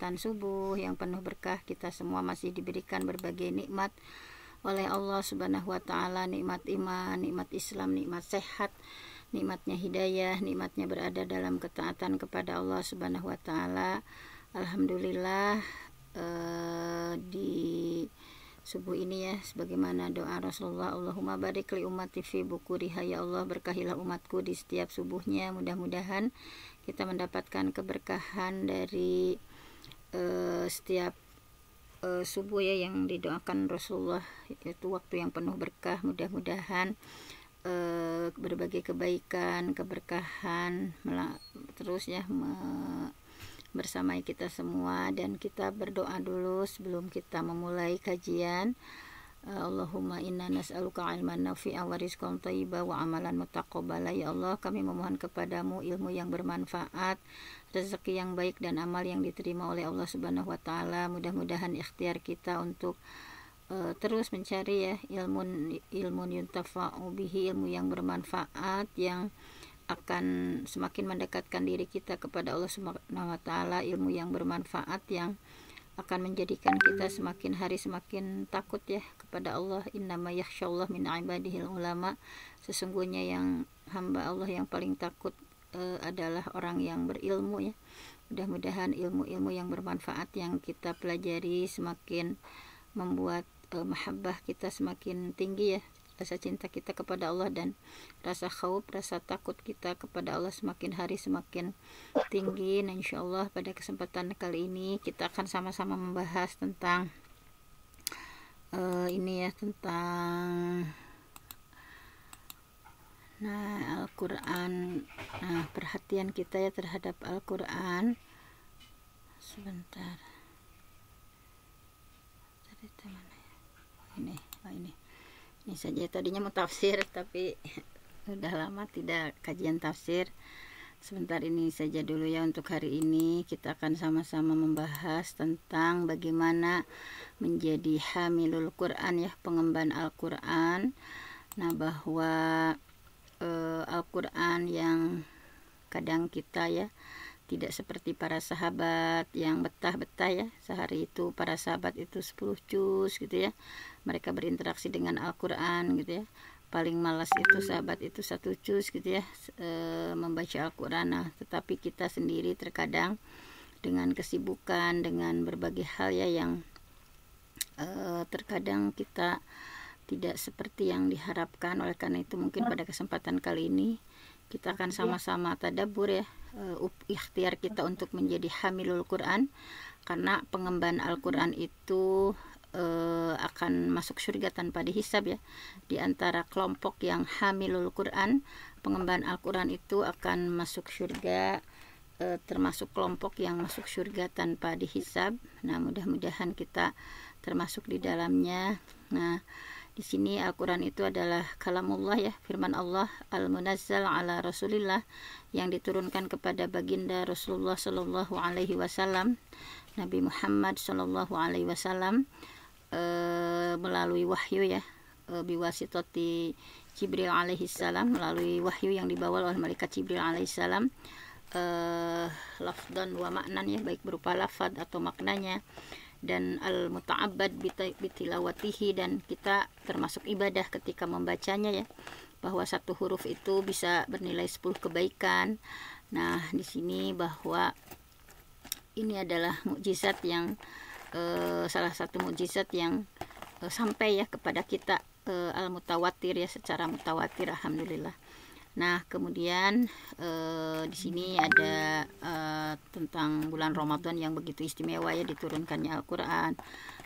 kesempatan subuh yang penuh berkah. Kita semua masih diberikan berbagai nikmat oleh Allah Subhanahu wa taala, nikmat iman, nikmat Islam, nikmat sehat, nikmatnya hidayah, nikmatnya berada dalam ketaatan kepada Allah Subhanahu wa taala. Alhamdulillah, di subuh ini ya, sebagaimana doa Rasulullah, Allahumma barik li ummati fi bukuriha, ya Allah berkahilah umatku di setiap subuhnya. Mudah-mudahan kita mendapatkan keberkahan dari setiap subuh ya yang didoakan Rasulullah, itu waktu yang penuh berkah. Mudah-mudahan berbagai kebaikan, keberkahan terus ya bersamai kita semua. Dan kita berdoa dulu sebelum kita memulai kajian. Allahumma inna nas'aluka ilman nafi'a wa rizqan thayyiba wa amalan mutaqabbala. Ya Allah, kami memohon kepadamu ilmu yang bermanfaat, rezeki yang baik, dan amal yang diterima oleh Allah Subhanahu wa taala. Mudah-mudahan ikhtiar kita untuk terus mencari ya ilmu yuntafa'u bihi, ilmu yang bermanfaat, yang akan semakin mendekatkan diri kita kepada Allah Subhanahu wa taala, ilmu yang bermanfaat yang akan menjadikan kita semakin hari semakin takut ya kepada Allah. Innama yakhsyallah min ibadihil ulama. Sesungguhnya yang hamba Allah yang paling takut adalah orang yang berilmu ya. Mudah-mudahan ilmu-ilmu yang bermanfaat yang kita pelajari semakin membuat mahabbah kita semakin tinggi ya, rasa cinta kita kepada Allah, dan rasa khauf, rasa takut kita kepada Allah semakin hari semakin tinggi. Nah, insyaallah pada kesempatan kali ini kita akan sama-sama membahas tentang ini ya, tentang Al-Quran. Nah, perhatian kita ya terhadap Al-Quran. Sebentar. Tadi mana ya? Ini saja, tadinya mau tafsir tapi udah lama tidak kajian tafsir. Sebentar ini saja dulu ya untuk hari ini. Kita akan sama-sama membahas tentang bagaimana menjadi hamilul Quran ya, pengemban Al-Quran. Nah, bahwa Al-Quran yang kadang kita ya tidak seperti para sahabat yang betah-betah ya, sehari itu para sahabat itu 10 juz gitu ya, mereka berinteraksi dengan Al-Quran gitu ya. Paling malas itu sahabat itu 1 juz gitu ya, membaca Al-Quran. Nah, tetapi kita sendiri terkadang dengan kesibukan, dengan berbagai hal ya yang terkadang kita tidak seperti yang diharapkan. Oleh karena itu mungkin pada kesempatan kali ini kita akan sama-sama tadabbur ya, ikhtiar kita untuk menjadi hamilul Quran, karena pengemban Al-Quran itu akan masuk surga tanpa dihisab ya. Di antara kelompok yang hamilul Quran, pengemban Al-Quran itu akan masuk surga, termasuk kelompok yang masuk surga tanpa dihisab. Nah, mudah-mudahan kita termasuk di dalamnya. Nah, di sini Al-Quran itu adalah kalamullah ya, firman Allah al-munazzal ala Rasulillah, yang diturunkan kepada baginda Rasulullah sallallahu alaihi wasallam, Nabi Muhammad sallallahu alaihi wasallam, melalui wahyu ya, biwasitati Jibril alaihi salam, melalui wahyu yang dibawa oleh malaikat Jibril alaihi salam, lafdan wa maknan ya, baik berupa lafad atau maknanya, dan al-muta'abbad bitilawatihi, dan kita termasuk ibadah ketika membacanya ya, bahwa satu huruf itu bisa bernilai 10 kebaikan. Nah, di sini bahwa ini adalah mukjizat yang salah satu mukjizat yang sampai ya kepada kita al-mutawatir ya, secara mutawatir, alhamdulillah. Nah, kemudian di sini ada tentang bulan Ramadan yang begitu istimewa ya, diturunkannya Al-Quran.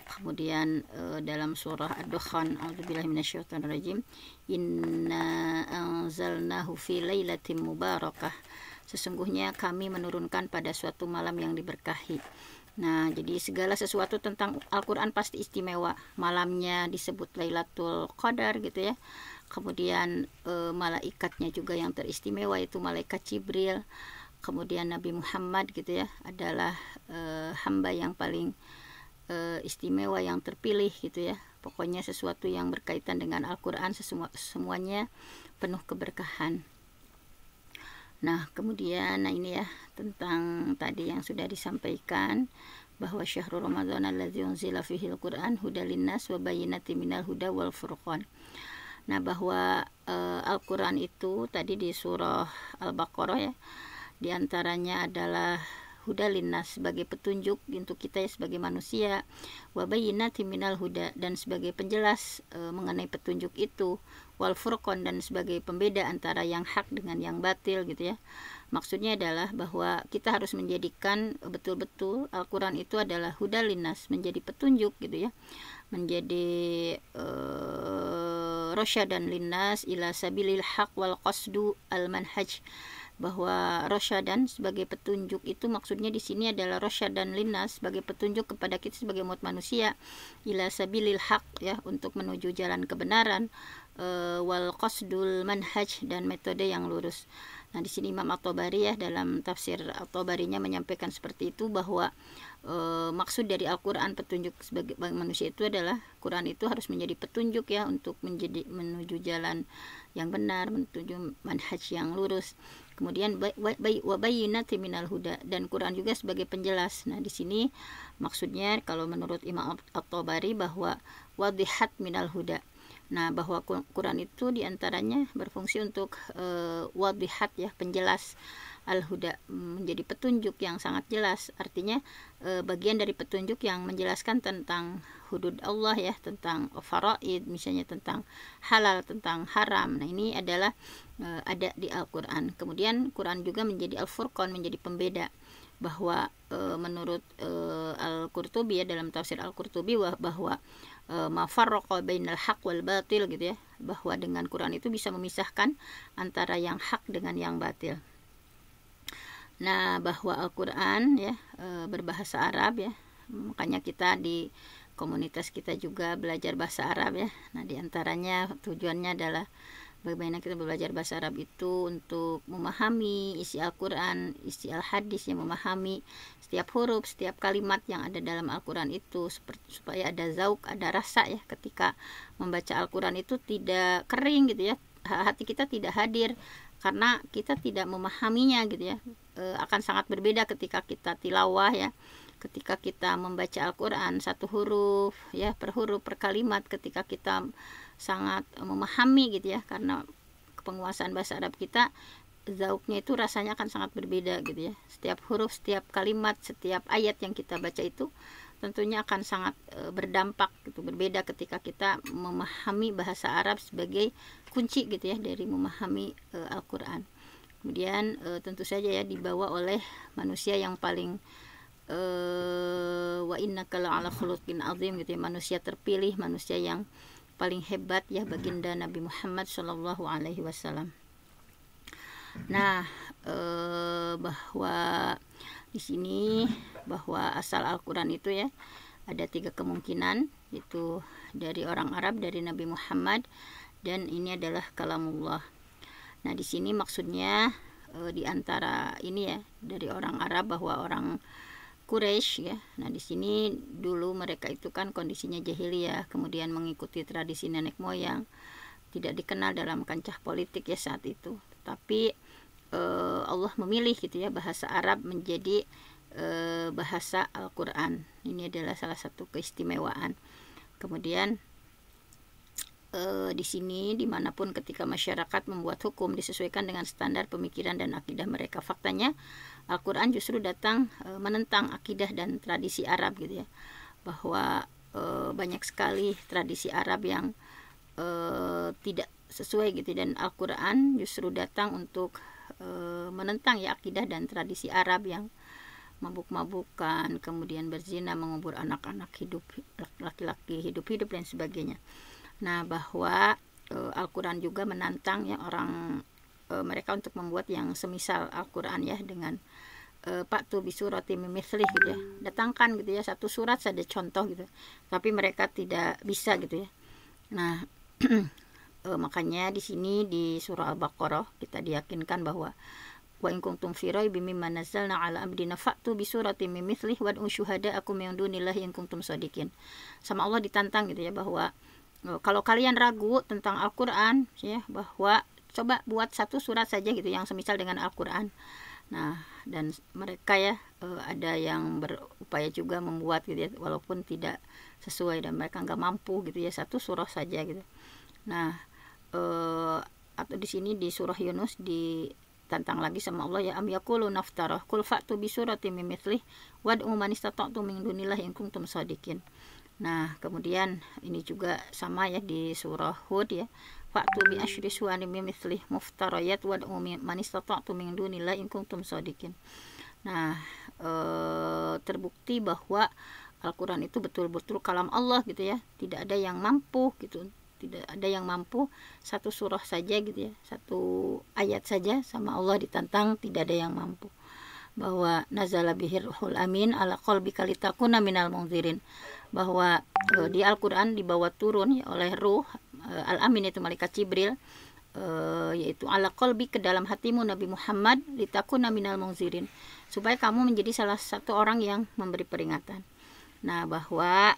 Kemudian dalam surah Ad-Dukhan, a'udzubillahi minasyaitonirrajim, inna anzalnahu fi lailatin mubarakah, sesungguhnya kami menurunkan pada suatu malam yang diberkahi. Nah, jadi segala sesuatu tentang Al-Quran pasti istimewa. Malamnya disebut Lailatul Qadar gitu ya. Kemudian malaikatnya juga yang teristimewa, itu malaikat Jibril. Kemudian Nabi Muhammad gitu ya, adalah hamba yang paling istimewa, yang terpilih gitu ya. Pokoknya sesuatu yang berkaitan dengan Al-Quran semuanya penuh keberkahan. Nah, kemudian ini ya tentang tadi yang sudah disampaikan bahwa syahrul Ramadan allazi unzila fihil Qur'an hudal linnas wa bayyinatin minal huda wal furqan. Nah, bahwa Al-Qur'an itu tadi di surah Al-Baqarah ya, di antaranya adalah hudal linnas, sebagai petunjuk untuk kita ya sebagai manusia, wa bayyinatin minal huda, dan sebagai penjelas mengenai petunjuk itu, wal furqan, dan sebagai pembeda antara yang hak dengan yang batil gitu ya. Maksudnya adalah bahwa kita harus menjadikan betul-betul Al-Quran itu adalah hudal linnas, menjadi petunjuk gitu ya, menjadi rasyadan linnas ila sabilil haq wal qasdu al manhaj. Bahwa rasyadan sebagai petunjuk itu maksudnya di sini adalah rasyadan linnas, sebagai petunjuk kepada kita sebagai umat manusia, ila sabilil haq ya, untuk menuju jalan kebenaran, wal qasdul manhaj, dan metode yang lurus. Nah, di sini Imam At-Tabari ya, dalam tafsir At-Tabarinya menyampaikan seperti itu, bahwa maksud dari Al-Quran, petunjuk sebagai manusia itu adalah Quran itu harus menjadi petunjuk ya, untuk menuju jalan yang benar, menuju manhaj yang lurus. Kemudian wa bayyinatin minal huda, dan Quran juga sebagai penjelas. Nah, di sini maksudnya kalau menurut Imam At-Tabari bahwa wadihat minal huda. Nah, bahwa Quran itu diantaranya berfungsi untuk wadihat ya, penjelas, al-huda, menjadi petunjuk yang sangat jelas. Artinya bagian dari petunjuk yang menjelaskan tentang hudud Allah ya, tentang faraid, misalnya tentang halal, tentang haram. Nah, ini adalah ada di Al-Quran. Kemudian Quran juga menjadi al-furqan, menjadi pembeda. Bahwa menurut Al-Qurtubi ya, dalam tafsir Al-Qurtubi, bahwa ma farraqa bainal haq wal batil gitu ya, bahwa dengan Quran itu bisa memisahkan antara yang hak dengan yang batil. Nah, bahwa Al-Quran ya berbahasa Arab ya, makanya kita di komunitas kita juga belajar bahasa Arab ya. Nah, diantaranya tujuannya adalah bagaimana kita belajar bahasa Arab itu untuk memahami isi Al-Quran, isi Al-Hadis, yang memahami setiap huruf, setiap kalimat yang ada dalam Al-Quran itu, supaya ada zauk, ada rasa ya, ketika membaca Al-Quran itu tidak kering gitu ya, hati kita tidak hadir karena kita tidak memahaminya gitu ya. Akan sangat berbeda ketika kita tilawah ya, ketika kita membaca Al-Quran satu huruf ya, per huruf, per kalimat, ketika kita sangat memahami gitu ya, karena penguasaan bahasa Arab kita, zauknya itu rasanya akan sangat berbeda gitu ya. Setiap huruf, setiap kalimat, setiap ayat yang kita baca itu tentunya akan sangat berdampak gitu, berbeda ketika kita memahami bahasa Arab sebagai kunci gitu ya dari memahami Al-Quran. Kemudian tentu saja ya dibawa oleh manusia yang paling wa innaka la'ala khuluqin azim gitu ya, manusia terpilih, manusia yang paling hebat ya, baginda Nabi Muhammad Shallallahu Alaihi Wasallam. Nah, bahwa di sini bahwa asal Al-Quran itu ya ada 3 kemungkinan, itu dari orang Arab, dari Nabi Muhammad, dan ini adalah kalamullah. Nah, di sini maksudnya di antara ini ya dari orang Arab, bahwa orang Quraisy ya. Nah, di sini dulu mereka itu kan kondisinya jahiliyah, kemudian mengikuti tradisi nenek moyang, tidak dikenal dalam kancah politik ya saat itu. Tetapi Allah memilih gitu ya bahasa Arab menjadi bahasa Al-Quran. Ini adalah salah satu keistimewaan. Kemudian di sini dimanapun ketika masyarakat membuat hukum disesuaikan dengan standar pemikiran dan akidah mereka. Faktanya Al-Quran justru datang menentang akidah dan tradisi Arab gitu ya, bahwa banyak sekali tradisi Arab yang tidak sesuai gitu, dan Al-Quran justru datang untuk menentang ya akidah dan tradisi Arab yang mabuk-mabukan, kemudian berzina, mengubur anak-anak hidup, laki-laki hidup-hidup dan sebagainya. Nah, bahwa Al-Quran juga menantang ya orang mereka untuk membuat yang semisal Al-Quran ya, dengan Fa'tu bi suratin min mithlih gitu ya, datangkan gitu ya satu surat saja contoh gitu, tapi mereka tidak bisa gitu ya. Nah, makanya di sini di surah Al-Baqarah kita diyakinkan bahwa wa in kuntum fi raibin mimma nazzalna ala abdina fa'tu bi suratin min mithlih wad'u syuhada'akum min dunillahi in kuntum shadiqin. Sama Allah ditantang gitu ya, bahwa kalau kalian ragu tentang Al-Quran ya, bahwa coba buat satu surat saja gitu yang semisal dengan Al-Quran. Nah, dan mereka ya ada yang berupaya juga membuat gitu ya, walaupun tidak sesuai dan mereka nggak mampu gitu ya, satu surah saja gitu. Nah, atau di sini di surah Yunus ditantang lagi sama Allah, ya am yaqulu naftarah qul fa'tu bi suratin mimithlihi wad'u man istata'tum min dunillahi in kuntum shadiqin. Nah, kemudian ini juga sama ya di surah Hud ya, fa'tu bi asyri suwarin mimithlihi muftarayat wad'u man istata'tum min dunillahi in kuntum shadiqin. Nah, terbukti bahwa Al-Quran itu betul-betul kalam Allah gitu ya, tidak ada yang mampu gitu, tidak ada yang mampu satu surah saja gitu ya, satu ayat saja sama Allah ditantang, tidak ada yang mampu. Bahwa nazala bihir ruhul amin ala qalbika litakuna minal munzirin, bahwa di Al-Quran dibawa turun ya, oleh ruh al-amin itu malaikat Jibril, yaitu ala qalbi ke dalam hatimu Nabi Muhammad, litakuna minal munzirin, supaya kamu menjadi salah satu orang yang memberi peringatan. Nah, bahwa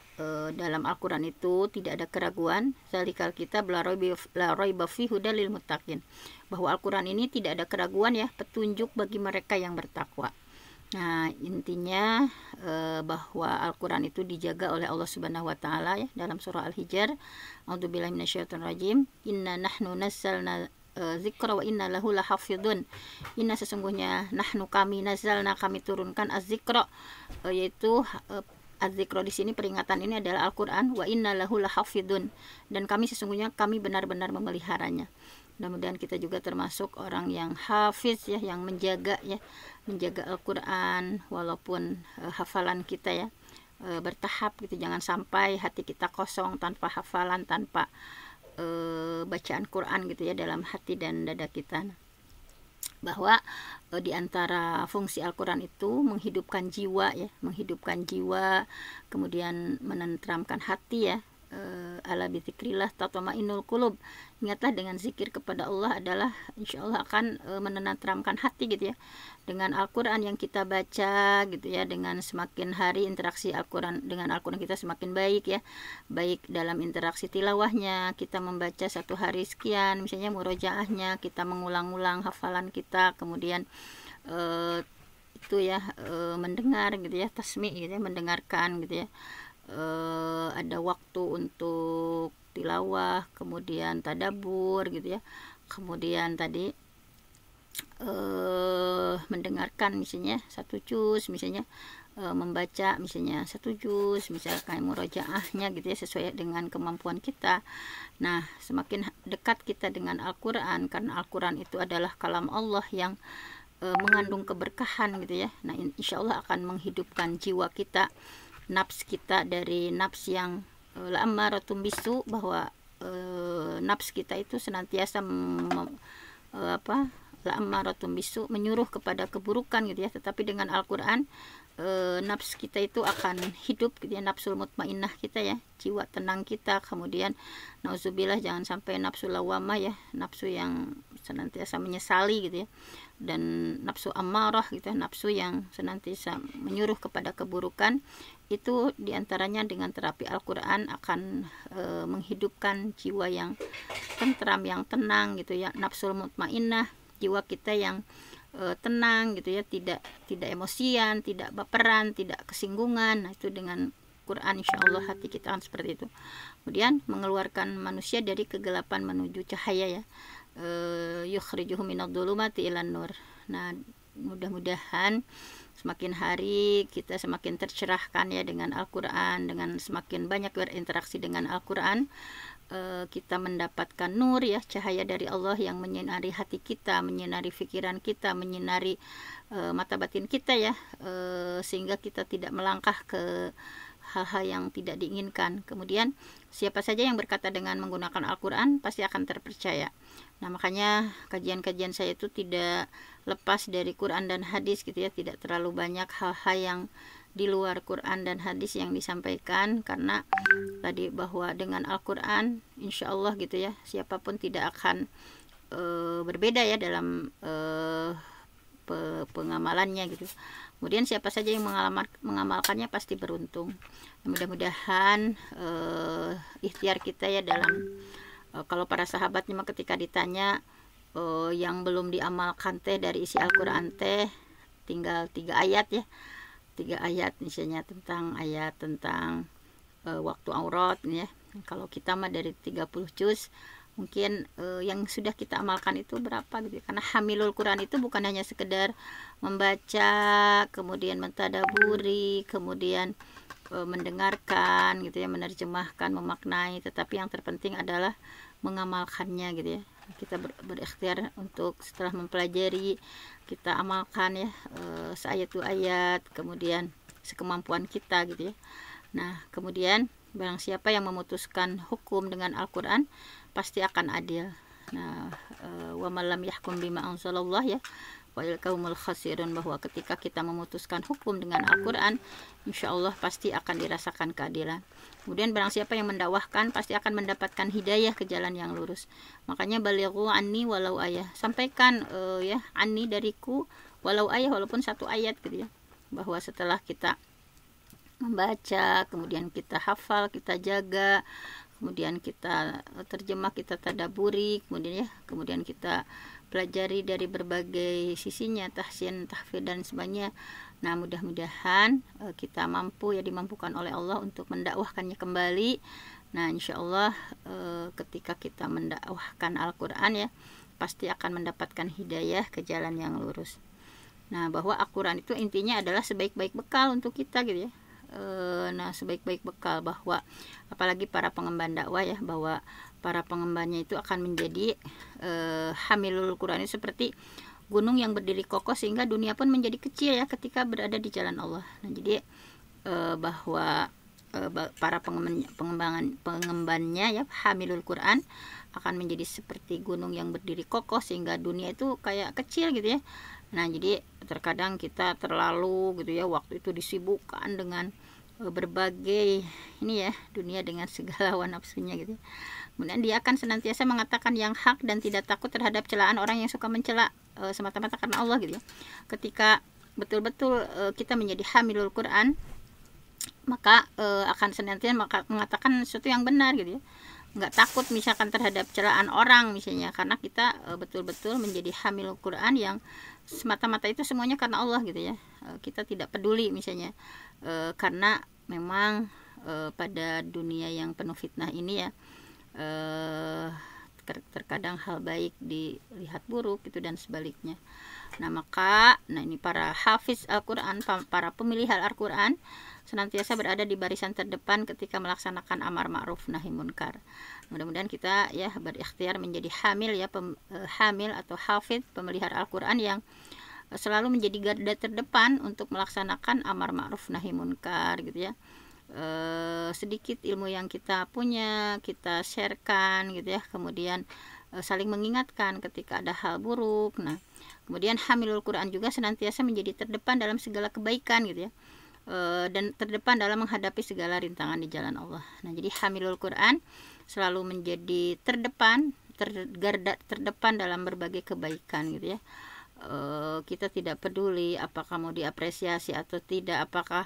dalam Al-Quran itu tidak ada keraguan, zalikal kitab la raiba fihi hudal lil muttaqin, bahwa Al-Quran ini tidak ada keraguan ya, petunjuk bagi mereka yang bertakwa. Nah, intinya bahwa Al-Quran itu dijaga oleh Allah Subhanahu wa taala ya, dalam surah Al-Hijr, a'udzubillahi minasyaitonir rajim, inna nahnu nazzalna zikra wa inna lahu lahafidun. Inna sesungguhnya nahnu kami nazzalna kami turunkan az-zikra, yaitu az-zikra di sini peringatan ini adalah Al-Quran, wa inna lahu lahafidun, dan kami sesungguhnya kami benar-benar memeliharanya. Mudah-mudahan kita juga termasuk orang yang hafiz ya, yang menjaga ya, menjaga Al-Quran walaupun hafalan kita ya bertahap gitu, jangan sampai hati kita kosong tanpa hafalan, tanpa bacaan Quran gitu ya dalam hati dan dada kita. Bahwa di antara fungsi Al-Quran itu menghidupkan jiwa ya, menghidupkan jiwa, kemudian menenteramkan hati ya. Ala bizikrillah tatma'innul qulub, ingatlah dengan zikir kepada Allah adalah insya Allah akan menenteramkan hati gitu ya. Dengan Al-Quran yang kita baca gitu ya, dengan semakin hari interaksi Al-Quran dengan Al-Quran kita semakin baik ya, baik dalam interaksi tilawahnya, kita membaca satu hari sekian misalnya murojaahnya, kita mengulang-ulang hafalan kita, kemudian itu ya mendengar gitu ya, tasmi gitu ya, mendengarkan gitu ya, ada waktu untuk tilawah, kemudian tadabur gitu ya, kemudian tadi mendengarkan misalnya satu juz, misalnya membaca misalnya satu juz, misalkan murojaahnya gitu ya, sesuai dengan kemampuan kita. Nah, semakin dekat kita dengan Al-Quran, karena Al-Quran itu adalah kalam Allah yang mengandung keberkahan gitu ya. Nah, insya Allah akan menghidupkan jiwa kita, nafs kita dari nafs yang la'ammaratun bisu, bahwa nafs kita itu senantiasa la'ammaratun bisu, menyuruh kepada keburukan gitu ya. Tetapi dengan Al-Quran nafs kita itu akan hidup gitu ya, nafsul mutmainnah kita ya, jiwa tenang kita. Kemudian nauzubillah jangan sampai nafsu lawamah ya, nafsu yang senantiasa menyesali gitu ya, dan nafsu ammarah gitu ya, nafsu yang senantiasa menyuruh kepada keburukan. Itu diantaranya dengan terapi Al-Quran akan menghidupkan jiwa yang tentram, yang tenang gitu ya, nafsul mutmainnah, jiwa kita yang tenang gitu ya, tidak emosian, tidak baperan, tidak kesinggungan. Nah, itu dengan Quran insya Allah hati kita akan seperti itu. Kemudian mengeluarkan manusia dari kegelapan menuju cahaya ya, yukhrijuhum minadh-dhulumati ilan nur. Nah, mudah-mudahan semakin hari kita semakin tercerahkan ya dengan Al-Quran, dengan semakin banyak berinteraksi dengan Al-Quran, kita mendapatkan nur ya, cahaya dari Allah yang menyinari hati kita, menyinari pikiran kita, menyinari mata batin kita ya, sehingga kita tidak melangkah ke hal-hal yang tidak diinginkan. Kemudian siapa saja yang berkata dengan menggunakan Al-Quran pasti akan terpercaya. Nah, makanya kajian-kajian saya itu tidak lepas dari Quran dan hadis gitu ya, tidak terlalu banyak hal-hal yang di luar Quran dan hadis yang disampaikan, karena tadi bahwa dengan Al-Quran insya Allah gitu ya, siapapun tidak akan berbeda ya dalam pengamalannya gitu. Kemudian siapa saja yang mengamalkannya pasti beruntung. Mudah-mudahan ikhtiar kita ya dalam kalau para sahabatnya ketika ditanya yang belum diamalkan teh dari isi Al-Quran teh tinggal 3 ayat ya, 3 ayat misalnya tentang waktu aurat ya. Kalau kita mah dari 30 juz mungkin yang sudah kita amalkan itu berapa gitu ya. Karena hamilul Quran itu bukan hanya sekedar membaca, kemudian mentadaburi, kemudian mendengarkan gitu ya, menerjemahkan, memaknai, tetapi yang terpenting adalah mengamalkannya gitu ya. Kita berikhtiar untuk setelah mempelajari kita amalkan ya, seayat 2 ayat, kemudian sekemampuan kita gitu ya. Nah kemudian barang siapa yang memutuskan hukum dengan Al-Quran pasti akan adil. Nah wa man lam yahkum bima anzalallah ya wal kaumul khasirun, bahwa ketika kita memutuskan hukum dengan Al-Quran, insya Allah pasti akan dirasakan keadilan. Kemudian barang siapa yang mendakwahkan pasti akan mendapatkan hidayah ke jalan yang lurus. Makanya balighu anni walau ayah, sampaikan ya anni dariku walau ayah, walaupun 1 ayat gitu ya. Bahwa setelah kita membaca, kemudian kita hafal, kita jaga, kemudian kita terjemah, kita tadaburi, kemudian kita pelajari dari berbagai sisinya, tahsin, tahfidz dan sebagainya. Nah mudah-mudahan kita mampu ya, dimampukan oleh Allah untuk mendakwahkannya kembali. Nah insya Allah ketika kita mendakwahkan Al-Quran ya pasti akan mendapatkan hidayah ke jalan yang lurus. Nah bahwa Al-Quran itu intinya adalah sebaik-baik bekal untuk kita gitu ya. Nah sebaik-baik bekal, bahwa apalagi para pengemban dakwah ya, bahwa para pengembannya itu akan menjadi hamilul Quran itu seperti gunung yang berdiri kokoh sehingga dunia pun menjadi kecil ya ketika berada di jalan Allah. Nah jadi bahwa para pengembannya ya, hamilul Quran akan menjadi seperti gunung yang berdiri kokoh sehingga dunia itu kayak kecil gitu ya. Nah jadi terkadang kita terlalu gitu ya, waktu itu disibukkan dengan berbagai ini ya, dunia dengan segala hawa nafsunya gitu. Kemudian dia akan senantiasa mengatakan yang hak dan tidak takut terhadap celaan orang yang suka mencela semata-mata karena Allah gitu ya. Ketika betul-betul kita menjadi hamilul Quran, maka akan senantiasa mengatakan sesuatu yang benar gitu ya. Nggak takut misalkan terhadap celaan orang misalnya, karena kita betul-betul menjadi hamilul Quran yang semata-mata itu semuanya karena Allah gitu ya. Kita tidak peduli misalnya karena memang pada dunia yang penuh fitnah ini ya, terkadang hal baik dilihat buruk gitu dan sebaliknya. Nah maka ini para hafiz Al-Quran, para pemelihara Al-Quran senantiasa berada di barisan terdepan ketika melaksanakan amar ma'ruf nahi munkar. Mudah-mudahan kita ya berikhtiar menjadi hamil ya, hamil atau hafiz pemelihara Al-Quran yang selalu menjadi garda terdepan untuk melaksanakan amar ma'ruf nahi munkar gitu ya. Sedikit ilmu yang kita punya kita sharekan gitu ya, kemudian saling mengingatkan ketika ada hal buruk. Nah kemudian hamilul Quran juga senantiasa menjadi terdepan dalam segala kebaikan gitu ya, dan terdepan dalam menghadapi segala rintangan di jalan Allah. Nah jadi hamilul Quran selalu menjadi terdepan, garda terdepan dalam berbagai kebaikan gitu ya. Kita tidak peduli apakah mau diapresiasi atau tidak, apakah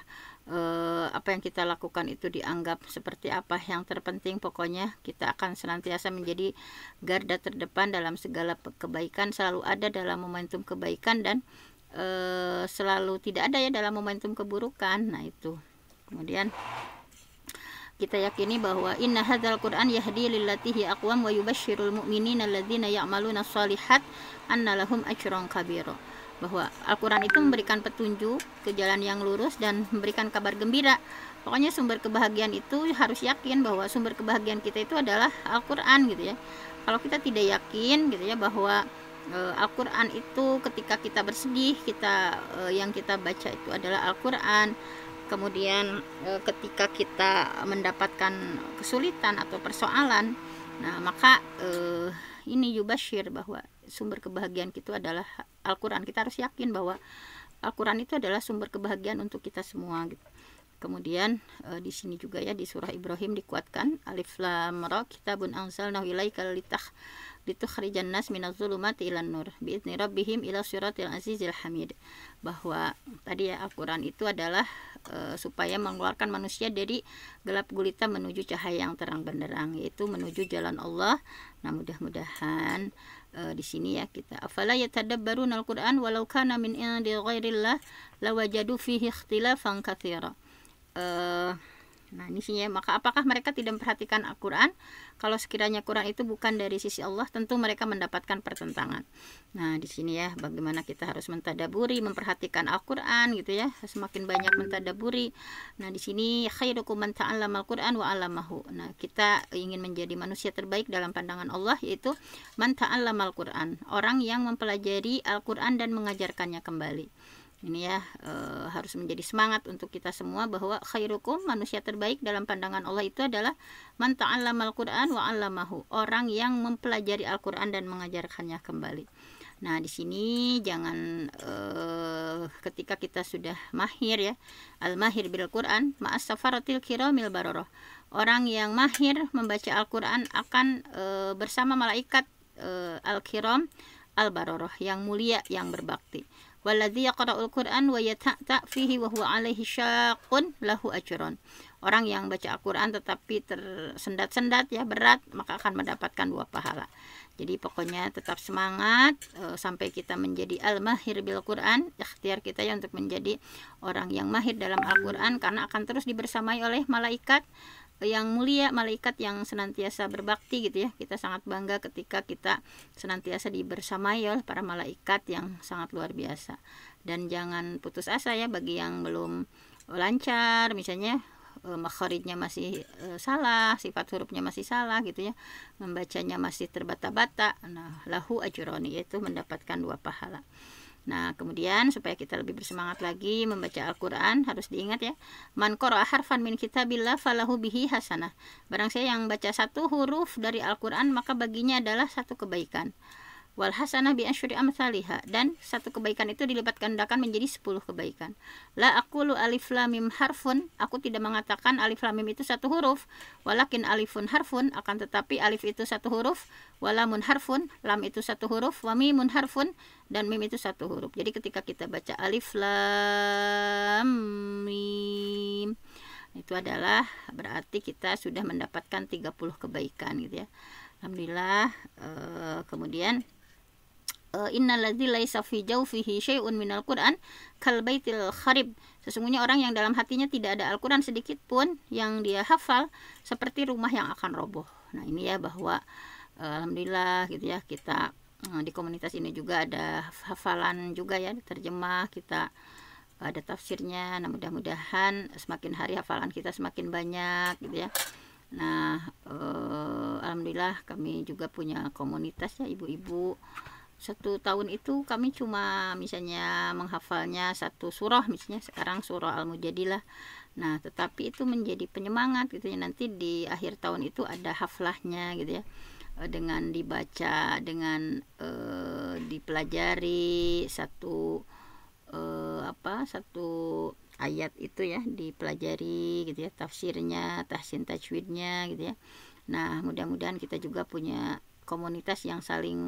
apa yang kita lakukan itu dianggap seperti apa. Yang terpenting pokoknya kita akan senantiasa menjadi garda terdepan dalam segala kebaikan, selalu ada dalam momentum kebaikan dan selalu tidak ada ya dalam momentum keburukan. Nah itu kemudian kita yakini bahwa inna hadzal Qur'an yahdi lillati hi aqwam wa yubasysyirul mu'minina alladzina ya'maluna shalihat anna lahum ajran kabira. Bahwa Al-Qur'an itu memberikan petunjuk ke jalan yang lurus dan memberikan kabar gembira. Pokoknya sumber kebahagiaan itu harus yakin bahwa sumber kebahagiaan kita itu adalah Al-Qur'an gitu ya. Kalau kita tidak yakin gitu ya bahwa Al-Qur'an itu ketika kita bersedih, yang kita baca itu adalah Al-Qur'an. Kemudian ketika kita mendapatkan kesulitan atau persoalan, nah maka ini yubasyir bahwa sumber kebahagiaan itu adalah Al-Quran. Kita harus yakin bahwa Al-Quran itu adalah sumber kebahagiaan untuk kita semua gitu. Kemudian di sini juga ya di surah Ibrahim dikuatkan alif lam ra kitabun anzalnahu ilaika litukhrijan nas minadz zulumati ilan nur biizni rabbihim ila siratil azizil hamid, bahwa tadi ya Al-Qur'an itu adalah supaya mengeluarkan manusia dari gelap gulita menuju cahaya yang terang benderang, yaitu menuju jalan Allah. Nah, mudah-mudahan di sini ya kita afala yatadabbaruna al-Qur'an walau kana min indi ghairillah lawajadu fihi ikhtilafan katsira. Nah, ini sih ya, maka apakah mereka tidak memperhatikan Al-Quran? Kalau sekiranya Quran itu bukan dari sisi Allah, tentu mereka mendapatkan pertentangan. Nah, di sini ya, bagaimana kita harus mentadaburi, memperhatikan Al-Quran gitu ya, semakin banyak mentadaburi. Nah, di sini khairukum man ta'allama al-Quran wa 'allamahu. Nah, kita ingin menjadi manusia terbaik dalam pandangan Allah, yaitu man ta'allama al-Quran, orang yang mempelajari Al-Quran dan mengajarkannya kembali. Ini ya harus menjadi semangat untuk kita semua bahwa khairukum, manusia terbaik dalam pandangan Allah itu adalah man ta'allamal Qur'an wa 'allamahu, orang yang mempelajari Al-Qur'an dan mengajarkannya kembali. Nah, di sini jangan ketika kita sudah mahir ya, al-mahir bil Qur'an ma'as safaratil kiramil bararah. Orang yang mahir membaca Al-Qur'an akan bersama malaikat al-kiram al-bararah, yang mulia, yang berbakti. Walladzi yaqra'ul Qur'an wa yata'ta fihi wa huwa 'alaihi syaqqun lahu ajrun. Orang yang baca Al-Qur'an tetapi tersendat-sendat ya, berat, maka akan mendapatkan 2 pahala. Jadi pokoknya tetap semangat sampai kita menjadi al-mahir bil Qur'an. Ikhtiar kita ya untuk menjadi orang yang mahir dalam Al-Qur'an, karena akan terus dibersamai oleh malaikat yang mulia, malaikat yang senantiasa berbakti gitu ya. Kita sangat bangga ketika kita senantiasa dibersamai oleh para malaikat yang sangat luar biasa. Dan jangan putus asa ya bagi yang belum lancar, misalnya makharijnya masih salah, sifat hurufnya masih salah gitu ya, membacanya masih terbata-bata. Nah, lahu ajroni, yaitu mendapatkan 2 pahala. Nah, kemudian supaya kita lebih bersemangat lagi membaca Al-Quran, harus diingat ya, man qara'a harfan min kitabillah falahu bihi hasanah. Barang siapa yang baca 1 huruf dari Al-Quran, maka baginya adalah 1 kebaikan. Wal hasanah bi asyri amsalihha, dan 1 kebaikan itu dilipat gandakan menjadi 10 kebaikan. La aqulu alif lam mim harfun, aku tidak mengatakan alif lam mim itu 1 huruf, walakin alifun harfun, akan tetapi alif itu 1 huruf, walamun harfun, lam itu 1 huruf, wa mimun harfun, dan mim itu 1 huruf. Jadi ketika kita baca alif lam mim, itu adalah berarti kita sudah mendapatkan 30 kebaikan gitu ya. Alhamdulillah. Kemudian innalladzi laisa fi jawfihi syai'un minal Qur'an kal baitil kharib. Sesungguhnya orang yang dalam hatinya tidak ada Al-Qur'an sedikit pun yang dia hafal, seperti rumah yang akan roboh. Nah, ini ya bahwa alhamdulillah gitu ya, kita di komunitas ini juga ada hafalan juga ya, terjemah, kita ada tafsirnya. Nah, mudah-mudahan semakin hari hafalan kita semakin banyak gitu ya. Nah, alhamdulillah kami juga punya komunitas ya, ibu-ibu. 1 tahun itu kami cuma misalnya menghafalnya 1 surah, misalnya sekarang surah Al-Mujadilah. Nah, tetapi itu menjadi penyemangat gitu ya, nanti di akhir tahun itu ada haflahnya gitu ya, dengan dibaca, dengan dipelajari satu ayat itu ya, dipelajari gitu ya, tafsirnya, tahsin tajwidnya gitu ya. Nah, mudah-mudahan kita juga punya komunitas yang saling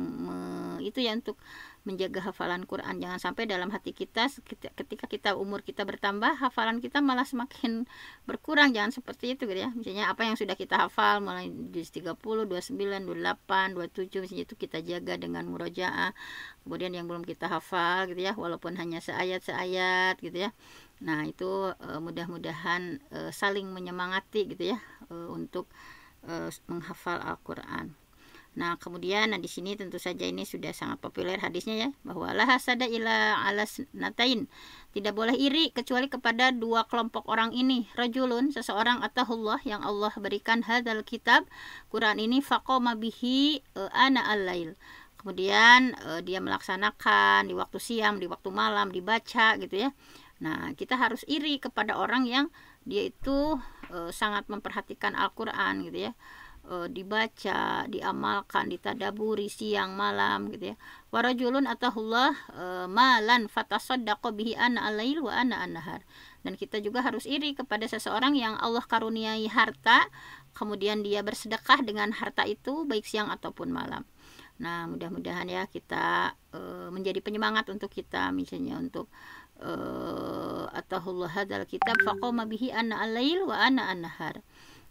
itu ya, untuk menjaga hafalan Quran. Jangan sampai dalam hati kita ketika kita umur kita bertambah, hafalan kita malah semakin berkurang. Jangan seperti itu gitu ya. Misalnya apa yang sudah kita hafal mulai di 30, 29, 28, 27 misalnya, itu kita jaga dengan murojaah. Kemudian yang belum kita hafal gitu ya, walaupun hanya seayat gitu ya. Nah, itu mudah-mudahan saling menyemangati gitu ya, untuk menghafal Al-Qur'an. Nah, kemudian di sini tentu saja ini sudah sangat populer hadisnya ya, bahwa la hasada ila alas natain, tidak boleh iri kecuali kepada 2 kelompok orang ini. Rajulun, seseorang, atahullah, yang Allah berikan hadzal kitab, Quran ini, faqoma bihi ana al-lail, kemudian dia melaksanakan di waktu siang, di waktu malam, dibaca gitu ya. Nah, kita harus iri kepada orang yang dia itu sangat memperhatikan Al-Quran gitu ya. dibaca, diamalkan, ditadaburi siang malam gitu ya. Warajulun atahullah malan fatasaddaqa bihi ana alail wa ana an-nahar. Dan kita juga harus iri kepada seseorang yang Allah karuniai harta, kemudian dia bersedekah dengan harta itu baik siang ataupun malam. Nah, mudah-mudahan ya kita menjadi penyemangat untuk kita, misalnya untuk atahullah hadzal kitab faqama bihi ana alail wa ana an-nahar.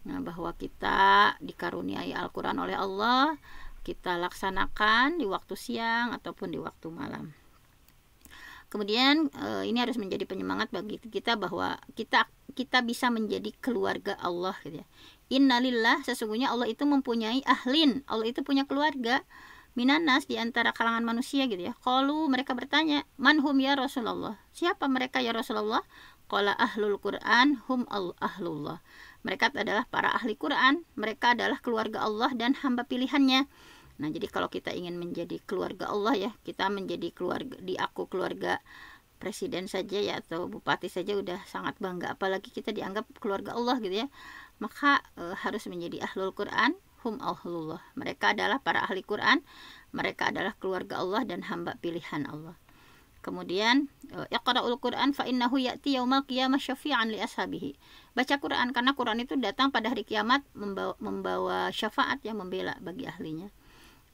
Nah, bahwa kita dikaruniai Al-Quran oleh Allah, kita laksanakan di waktu siang ataupun di waktu malam. Kemudian ini harus menjadi penyemangat bagi kita bahwa kita bisa menjadi keluarga Allah gitu ya. Innalillah, sesungguhnya Allah itu mempunyai ahlin, Allah itu punya keluarga, minanas, di antara kalangan manusia gitu ya. Qalu, mereka bertanya, manhum ya Rasulullah, siapa mereka ya Rasulullah? Qala ahlul Quran hum ahlullah. Mereka adalah para ahli Quran, mereka adalah keluarga Allah dan hamba pilihannya. Nah, jadi kalau kita ingin menjadi keluarga Allah ya, kita menjadi keluarga, aku keluarga presiden saja ya, atau bupati saja udah sangat bangga, apalagi kita dianggap keluarga Allah gitu ya. Maka harus menjadi ahlul Quran hum ahlullah. Mereka adalah para ahli Quran, mereka adalah keluarga Allah dan hamba pilihan Allah. Kemudian iqra'ul Quran fa innahu ya'ti yaumal qiyamah syafi'an li ashabihi. Baca Quran karena Quran itu datang pada hari kiamat membawa syafaat yang membela bagi ahlinya.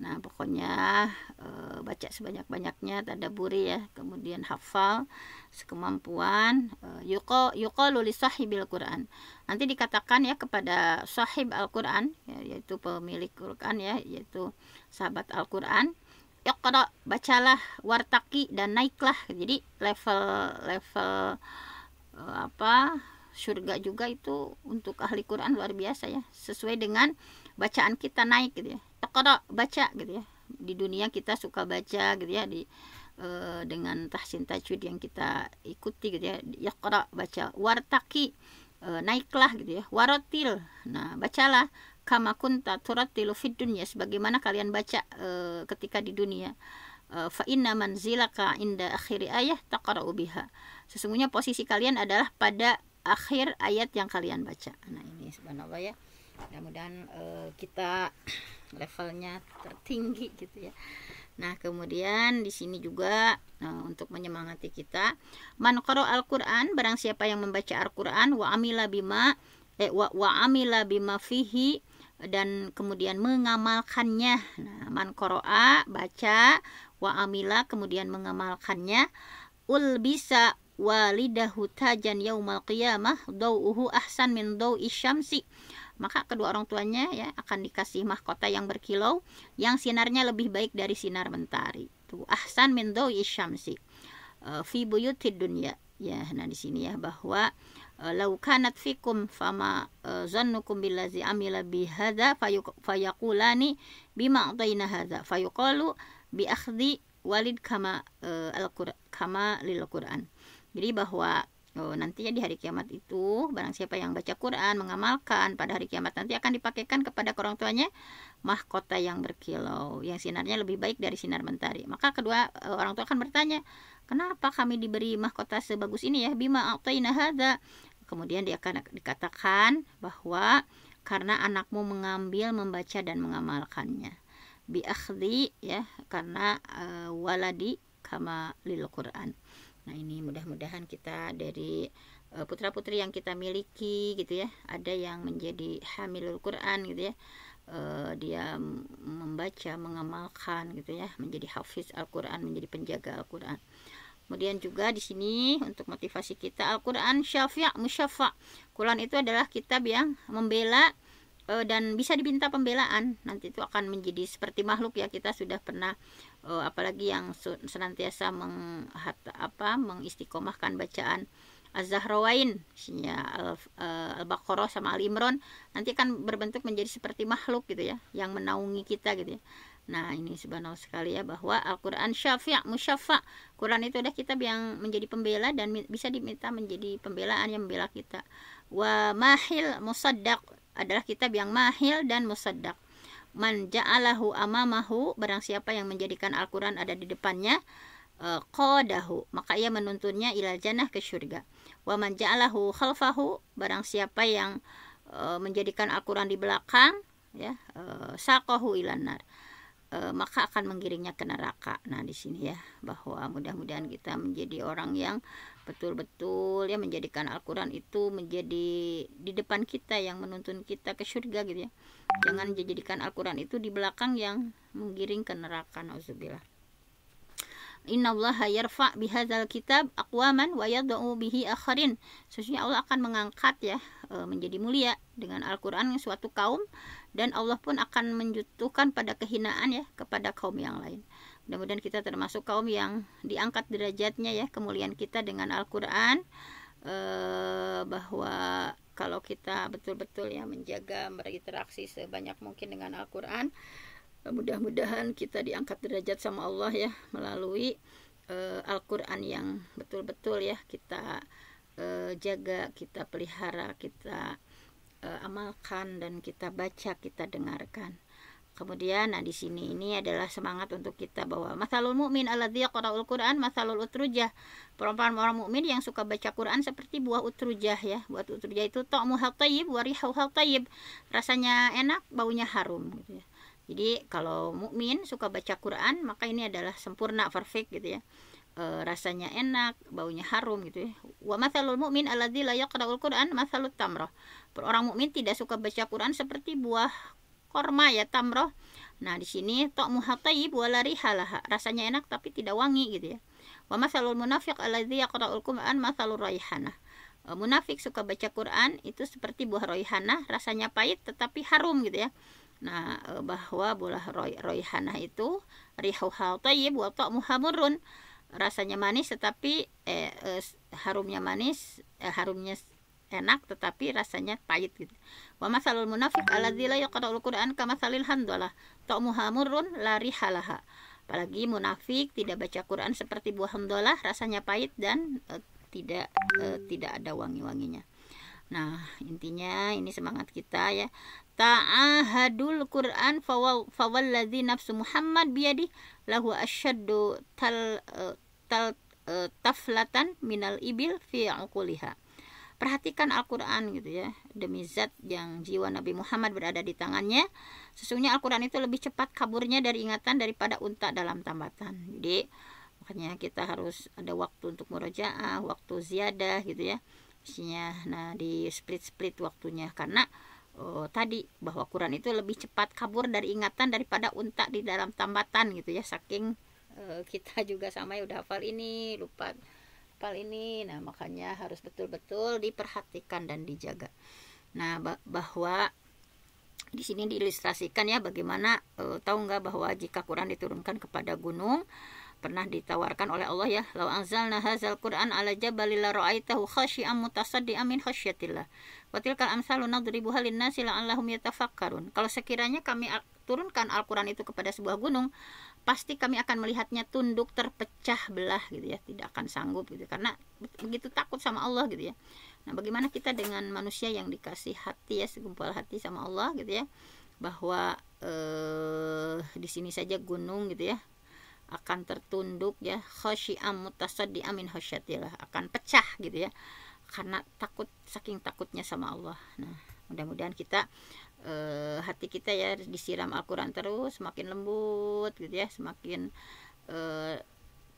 Nah, pokoknya baca sebanyak-banyaknya, tadaburi ya, kemudian hafal sekemampuan. Yuqalu li sahibil Quran. Nanti dikatakan ya kepada sahib Al-Quran, ya, yaitu pemilik Quran ya, yaitu sahabat Al-Quran. Iqra, bacalah, wartaki, dan naiklah. Jadi level surga juga itu untuk ahli Quran luar biasa ya, sesuai dengan bacaan kita naik gitu ya. Iqra, baca gitu ya. Di dunia kita suka baca gitu ya, dengan tahsin tajwid yang kita ikuti gitu ya. Iqra, baca, wartaki, naiklah gitu ya. Waratil, nah bacalah, kama kunta turattilu fid dunya, sebagaimana kalian baca ketika di dunia. Fa inna manzilaka inda akhiri ayah taqra'u biha. Sesungguhnya posisi kalian adalah pada akhir ayat yang kalian baca. Nah, ini subhanallah ya. Mudah-mudahan kita levelnya tertinggi gitu ya. Nah, kemudian di sini juga untuk menyemangati kita, man qara al-Qur'an, barang siapa yang membaca Al-Qur'an, wa amila bima fihi, dan kemudian mengamalkannya. Nah, man qara'a, baca, wa amila, kemudian mengamalkannya, ul bisa walidahu tajan yaumal qiyamah dau'uhu ahsan min dau'i syamsi. Maka kedua orang tuanya ya akan dikasih mahkota yang berkilau, yang sinarnya lebih baik dari sinar mentari. Tuh, ahsan min dau'i syamsi fi buyutid dunya. Ya, nah di sini ya bahwa lau kanat fikum fama zannukum billazi amila bihadza fayaqulani bima ataina hadza fayuqalu bi akhdhi walid kama lil Quran. Jadi bahwa nanti ya di hari kiamat itu barang siapa yang baca Quran, mengamalkan, pada hari kiamat nanti akan dipakaikan kepada orang tuanya mahkota yang berkilau, yang sinarnya lebih baik dari sinar mentari. Maka kedua orang tua akan bertanya, kenapa kami diberi mahkota sebagus ini ya, bima ataina hadza. Kemudian dia akan dikatakan bahwa karena anakmu mengambil, membaca dan mengamalkannya. Bi akhdhi ya, karena waladi kama lil Quran. Nah, ini mudah-mudahan kita dari putra-putri yang kita miliki gitu ya, ada yang menjadi hamilul Quran gitu ya, dia membaca, mengamalkan gitu ya, menjadi hafiz Al-Quran, menjadi penjaga Al-Quran. Kemudian juga di sini untuk motivasi kita, Al-Quran syafi' musyaffa'. Quran itu adalah kitab yang membela dan bisa diminta pembelaan. Nanti itu akan menjadi seperti makhluk ya, kita sudah pernah apalagi yang senantiasa mengistiqomahkan bacaan Az-Zahrawain, Al-Baqarah sama Al-Imran, nanti akan berbentuk menjadi seperti makhluk gitu ya, yang menaungi kita gitu ya. Nah, ini subhanallah sekali ya, bahwa Al-Quran syafi' musyaffa'. Quran itu adalah kitab yang menjadi pembela dan bisa diminta menjadi pembelaan yang membela kita. Wa mahil musaddaq, adalah kitab yang mahil dan musaddaq. Man ja'alahu amamahu, barang siapa yang menjadikan Al-Quran ada di depannya, qadahu, maka ia menuntunnya ilal jannah, ke surga. Wa man ja'alahu khalfahu, barang siapa yang menjadikan Al-Quran di belakang, ya, saqahu ilan nar, maka akan menggiringnya ke neraka. Nah, di sini ya, bahwa mudah-mudahan kita menjadi orang yang betul-betul ya menjadikan Al-Quran itu menjadi di depan kita, yang menuntun kita ke surga gitu ya. Jangan dijadikan Al-Quran itu di belakang yang menggiring ke neraka. Nauzubillah. Innallaha yarfa' bihadzal kitab aqwaman wa yad'u bihi akharin. Sesungguhnya Allah akan mengangkat ya, menjadi mulia dengan Al-Qur'an suatu kaum, dan Allah pun akan menjatuhkan pada kehinaan ya kepada kaum yang lain. Mudah-mudahan kita termasuk kaum yang diangkat derajatnya ya, kemuliaan kita dengan Al-Qur'an, bahwa kalau kita betul-betul ya menjaga berinteraksi sebanyak mungkin dengan Al-Qur'an, mudah-mudahan kita diangkat derajat sama Allah ya melalui Al-Quran yang betul-betul ya kita jaga, kita pelihara, kita amalkan, dan kita baca, kita dengarkan. Kemudian nah di sini ini adalah semangat untuk kita bahwa masalul mu'min alladzi yaqra'ul Qur'an masalul utrujah. Perumpamaan orang mukmin yang suka baca Quran seperti buah utrujah ya. Buah utrujah itu ta'muha thayyib wa rihuha thayyib. Rasanya enak, baunya harum gitu ya. Jadi kalau mukmin suka baca Quran, maka ini adalah sempurna, perfect gitu ya. Rasanya enak, baunya harum gitu ya. Wa matsalul mu'min alladzi la yaqra'ul Qur'an matsalut tamrah. Orang mukmin tidak suka baca Quran seperti buah korma ya, tamroh. Nah, di sini ta'muha thayyib wa la rihalah. Rasanya enak tapi tidak wangi gitu ya. Wa matsalul munafiq alladzi yaqra'ul Qur'an matsalur raihanah. Munafik suka baca Quran itu seperti buah raihanah, rasanya pahit tetapi harum gitu ya. Nah, bahwa buah raihanah itu rihuha thayyib wa ta'muha murrun. Rasanya manis tetapi harumnya manis, harumnya enak tetapi rasanya pahit gitu. Wa masalul munafiq alladzi la yaqra'ul Qur'an kamatsalil handhalah ta'muha murrun la rihalaha. Apalagi munafik tidak baca Quran seperti buah handhalah, rasanya pahit dan tidak ada wangi-wanginya. Nah, intinya ini semangat kita ya. Ta'ahadul Quran fawalladzi nafsu Muhammad biyadi lahu asyaddu taflatan minal ibil fi uquliha. Perhatikan Al-Quran gitu ya, demi zat yang jiwa Nabi Muhammad berada di tangannya. Sesungguhnya Al-Quran itu lebih cepat kaburnya dari ingatan daripada unta dalam tambatan. Jadi makanya kita harus ada waktu untuk murojaah, waktu ziyadah gitu ya. Isinya nah di split waktunya, karena tadi bahwa Quran itu lebih cepat kabur dari ingatan daripada unta di dalam tambatan gitu ya. Saking kita juga sama ya, udah hafal ini lupa hafal ini. Nah, makanya harus betul-betul diperhatikan dan dijaga. Nah, bahwa di sini diilustrasikan ya bagaimana tahu nggak bahwa jika Quran diturunkan kepada gunung, pernah ditawarkan oleh Allah ya, lau anzalna hadzal Qur'an ala jabalil la ra'aitahu khashi'an mutasaddian min khasyatillah wa tilkal amsalu nadribuha lin-nasi la'allahum yatafakkarun. Kalau sekiranya kami turunkan Al-Qur'an itu kepada sebuah gunung, pasti kami akan melihatnya tunduk terpecah belah gitu ya, tidak akan sanggup gitu, karena begitu takut sama Allah gitu ya. Nah, bagaimana kita dengan manusia yang dikasih hati ya, segumpal hati sama Allah gitu ya, bahwa di sini saja gunung gitu ya akan tertunduk ya, khasyi'am mutasaddi'am min khasyatillah, akan pecah gitu ya karena takut, saking takutnya sama Allah. Nah, mudah-mudahan kita hati kita ya disiram Al-Quran terus, semakin lembut gitu ya, semakin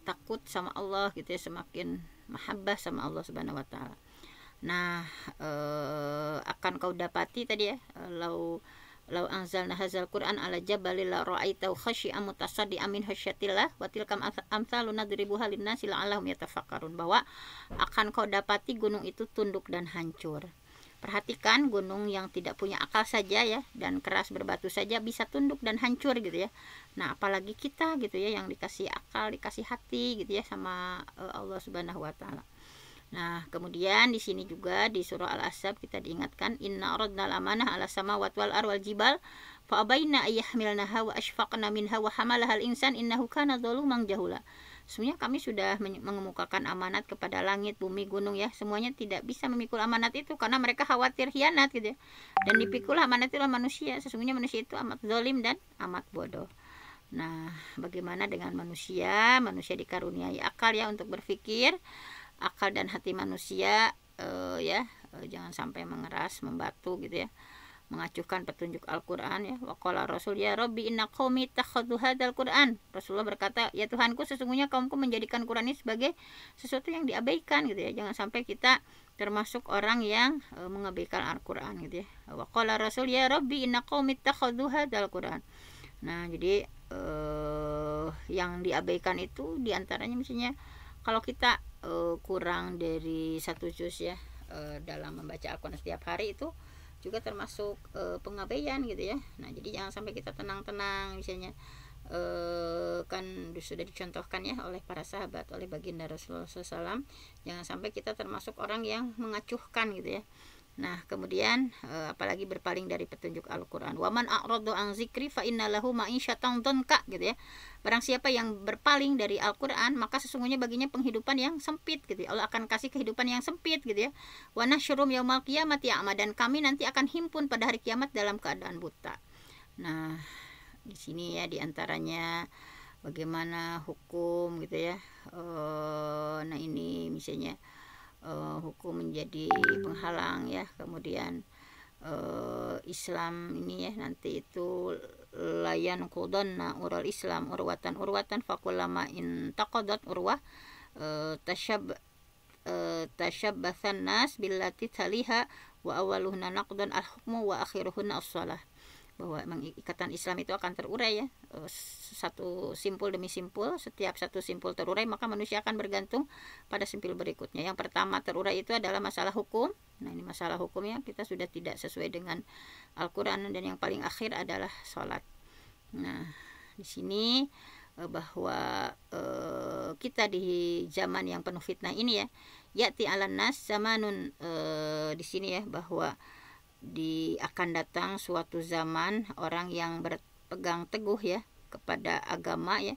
takut sama Allah gitu ya, semakin mahabbah sama Allah Subhanahu wa taala. Nah, akan kau dapati tadi ya, lau anzalna hadzal Qur'an ala jabalil la ra'aitahu khasyi'an mutasaddian min khasyatillah wa tilkam amsalu nadribuha lin-nasi la'allahum yatafakkarun, bahwa akan kau dapati gunung itu tunduk dan hancur. Perhatikan, gunung yang tidak punya akal saja ya dan keras berbatu saja bisa tunduk dan hancur gitu ya. Nah, apalagi kita gitu ya yang dikasih akal, dikasih hati gitu ya sama Allah Subhanahu wa taala. Nah, kemudian di sini juga di surah Al-Ahzab kita diingatkan, inna aradnal amanah ala samawati wal ardi wal jibal fa abaina ayyahmilnaha wa ashfaqna minha wa hamalahal insan innahu kana zaluman jahula. Sebenarnya kami sudah mengemukakan amanat kepada langit, bumi, gunung ya. Semuanya tidak bisa memikul amanat itu karena mereka khawatir khianat gitu ya. Dan dipikul amanat itu oleh manusia. Sesungguhnya manusia itu amat zalim dan amat bodoh. Nah, bagaimana dengan manusia? Manusia dikaruniai akal ya untuk berpikir. Akal dan hati manusia jangan sampai mengeras, membatu gitu ya. mengacuhkan petunjuk Al-Quran ya. Waqala Rasul ya Rabbi inna qaumi takhadhu hadzal Quran. Rasulullah berkata, ya Tuhanku, sesungguhnya kaumku menjadikan Quran ini sebagai sesuatu yang diabaikan gitu ya. Jangan sampai kita termasuk orang yang mengabaikan Al-Quran gitu ya. Waqala Rasul ya Rabbi inna qaumi takhadhu hadzal Quran. Nah, jadi yang diabaikan itu diantaranya misalnya kalau kita kurang dari 1 juz ya dalam membaca Al-Quran setiap hari, itu juga termasuk pengabaian gitu ya. Nah, jadi jangan sampai kita tenang-tenang misalnya kan sudah dicontohkan ya oleh para sahabat, oleh baginda Rasulullah SAW, jangan sampai kita termasuk orang yang mengacuhkan gitu ya. Nah, kemudian apalagi berpaling dari petunjuk Al-Quran. Waman a'radu an zikri fa inna lahu ma'isyatan dhanka gitu ya. Barang siapa yang berpaling dari Al-Quran, maka sesungguhnya baginya penghidupan yang sempit gitu ya. Allah akan kasih kehidupan yang sempit gitu ya. Wa nasyurum yaumal qiyamati a'ma, dan kami nanti akan himpun pada hari kiamat dalam keadaan buta. Nah, di sini ya diantaranya bagaimana hukum gitu ya. Nah, ini misalnya hukum menjadi penghalang ya. Kemudian Islam ini ya nanti itu layan qudana ural Islam urwatan fakullama in taqadat urwah tashabbathan nas billati taliha wa awaluhunna naqdan al-hukmu wa akhiruhunna as-shalah. Bahwa memang ikatan Islam itu akan terurai ya, satu simpul demi simpul. Setiap satu simpul terurai, maka manusia akan bergantung pada simpul berikutnya. Yang pertama terurai itu adalah masalah hukum. Nah, ini masalah hukumnya kita sudah tidak sesuai dengan Al-Quran, dan yang paling akhir adalah sholat. Nah, di sini bahwa kita di zaman yang penuh fitnah ini ya, ya'ti 'alan nas zamanun, di sini ya, bahwa akan datang suatu zaman orang yang berpegang teguh ya kepada agama ya,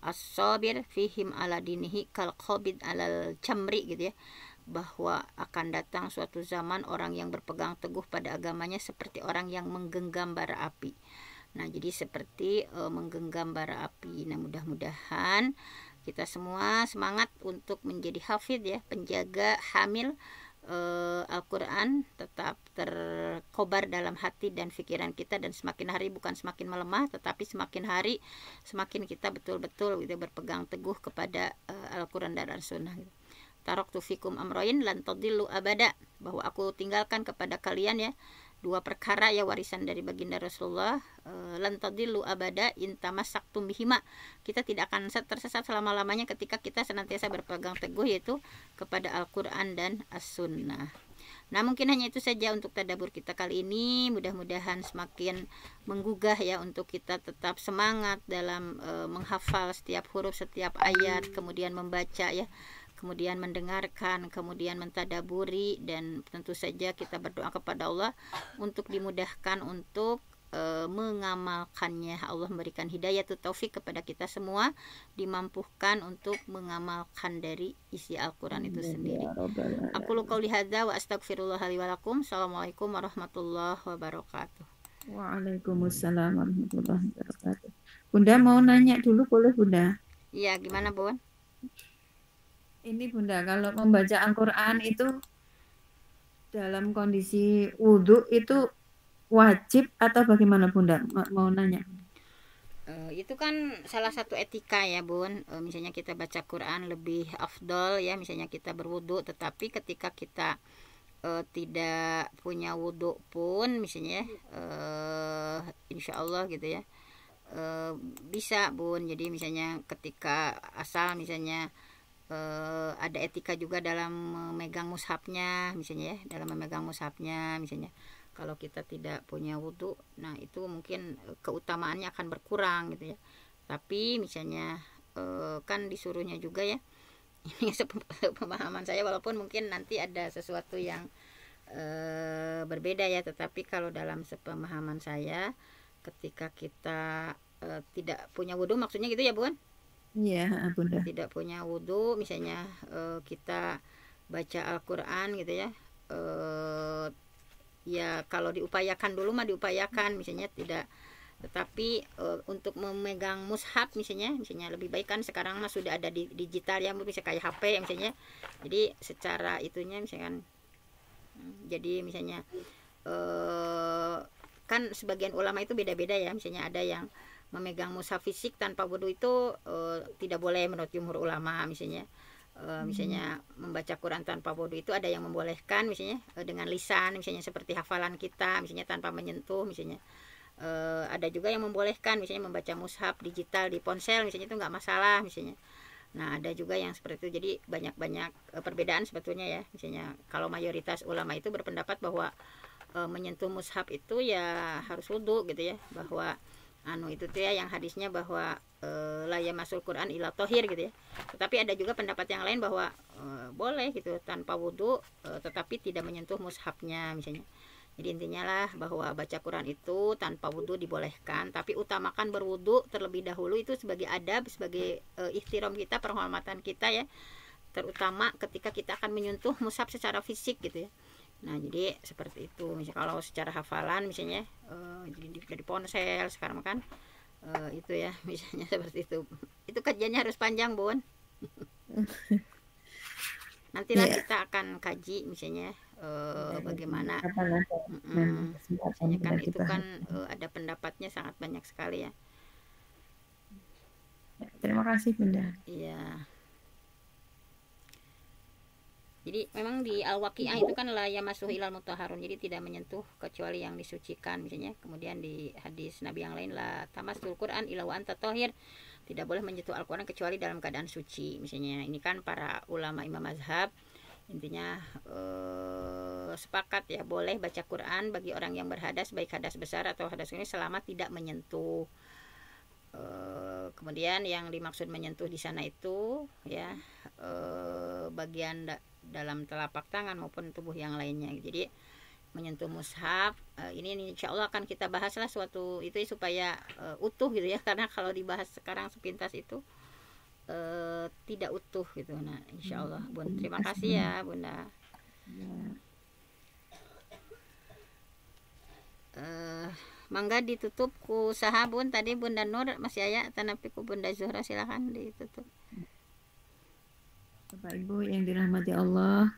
as-sabir fihim ala dinihi kal qabid alal camri gitu ya, bahwa akan datang suatu zaman orang yang berpegang teguh pada agamanya seperti orang yang menggenggam bara api. Nah, jadi seperti menggenggam bara api. Nah, mudah-mudahan kita semua semangat untuk menjadi hafidh ya, penjaga hamil Al-Quran, tetap terkobar dalam hati dan pikiran kita, dan semakin hari bukan semakin melemah, tetapi semakin hari semakin kita betul-betul gitu berpegang teguh kepada Al-Quran dan As-Sunnah gitu. Taraktu fikum amroin lan tadillu abada, bahwa aku tinggalkan kepada kalian ya 2 perkara ya, warisan dari baginda Rasulullah, lan tadillu abada in tamassaktum bihima, kita tidak akan tersesat selama-lamanya ketika kita senantiasa berpegang teguh yaitu kepada Al-Quran dan As-Sunnah. Nah, mungkin hanya itu saja untuk tadabbur kita kali ini. Mudah-mudahan semakin menggugah ya untuk kita tetap semangat dalam menghafal setiap huruf, setiap ayat, kemudian membaca ya, kemudian mendengarkan, kemudian mentadaburi, dan tentu saja kita berdoa kepada Allah untuk dimudahkan untuk mengamalkannya. Allah memberikan hidayah atau taufik kepada kita semua, dimampukan untuk mengamalkan dari isi Al-Quran itu sendiri. Aku qouli hadza wa astaghfirullah li wa lakum. Assalamualaikum warahmatullahi wabarakatuh. Waalaikumsalam warahmatullahi wabarakatuh. Bunda mau nanya dulu, boleh Bunda? Iya, gimana Bun? Ini Bunda, kalau membaca Al-Quran itu dalam kondisi wudhu itu wajib atau bagaimana Bunda? Mau nanya. Itu kan salah satu etika ya Bun. Misalnya kita baca Quran lebih afdol ya, misalnya kita berwudhu, tetapi ketika kita tidak punya wudhu pun misalnya insya Allah gitu ya bisa Bun. Jadi misalnya ketika asal misalnya ada etika juga dalam memegang mushafnya misalnya ya, dalam memegang mushafnya misalnya kalau kita tidak punya wudhu, nah itu mungkin keutamaannya akan berkurang gitu ya. Tapi misalnya kan disuruhnya juga ya, ini pemahaman saya, walaupun mungkin nanti ada sesuatu yang berbeda ya, tetapi kalau dalam sepemahaman saya ketika kita tidak punya wudhu, maksudnya gitu ya Bun? Iya Bunda. Tidak punya wudhu misalnya kita baca Al-Quran gitu ya, ya kalau diupayakan dulu mah diupayakan misalnya tidak, tetapi untuk memegang mushaf misalnya lebih baik kan sekarang mah sudah ada di digital ya, bisa kayak HP misalnya, jadi secara itunya misalkan jadi misalnya kan sebagian ulama itu beda-beda ya, misalnya ada yang memegang mushaf fisik tanpa wudu itu tidak boleh menurut jumhur ulama, misalnya misalnya membaca Quran tanpa wudu itu ada yang membolehkan, misalnya dengan lisan, misalnya seperti hafalan kita, misalnya tanpa menyentuh, misalnya ada juga yang membolehkan, misalnya membaca mushaf digital di ponsel, misalnya itu nggak masalah, misalnya. Nah ada juga yang seperti itu, jadi banyak-banyak perbedaan sebetulnya ya, misalnya kalau mayoritas ulama itu berpendapat bahwa menyentuh mushaf itu ya harus wudu gitu ya, bahwa itu tuh ya yang hadisnya bahwa la yamasul Quran ila tohir gitu ya. Tetapi ada juga pendapat yang lain bahwa boleh gitu tanpa wudu, tetapi tidak menyentuh mushafnya misalnya. Jadi intinya lah bahwa baca Quran itu tanpa wudu dibolehkan, tapi utamakan berwudu terlebih dahulu, itu sebagai adab, sebagai ihtiram kita, penghormatan kita ya, terutama ketika kita akan menyentuh mushaf secara fisik gitu ya. Nah jadi seperti itu. Misalnya kalau secara hafalan misalnya jadi dari ponsel sekarang kan itu ya, misalnya seperti itu kajiannya harus panjang Bun. Nantilah kita akan kaji misalnya bagaimana misalnya kan itu kan ada pendapatnya sangat banyak sekali ya. Terima kasih Bunda. Iya. Jadi memang di Al-Waqiah itu kan la yamassuhu ilal mutahharun, jadi tidak menyentuh kecuali yang disucikan misalnya. Kemudian di hadis Nabi yang lain, la tamassul Quran illa wa anta tahir, tidak boleh menyentuh Al-Quran kecuali dalam keadaan suci misalnya. Ini kan para ulama imam mazhab intinya sepakat ya, boleh baca Quran bagi orang yang berhadas, baik hadas besar atau hadas ini, selama tidak menyentuh. Kemudian yang dimaksud menyentuh di sana itu ya bagian dalam telapak tangan maupun tubuh yang lainnya. Jadi menyentuh mushaf ini insya Allah akan kita bahaslah suatu itu supaya utuh gitu ya, karena kalau dibahas sekarang sepintas itu tidak utuh gitu. Nah insya Allah Bun, terima kasih ya Bunda. Mangga ditutup ku saha Bun, tadi Bunda Nur masih aya tanapi ku Bunda Zuhra, silakan ditutup. Bapak Ibu yang dirahmati Allah,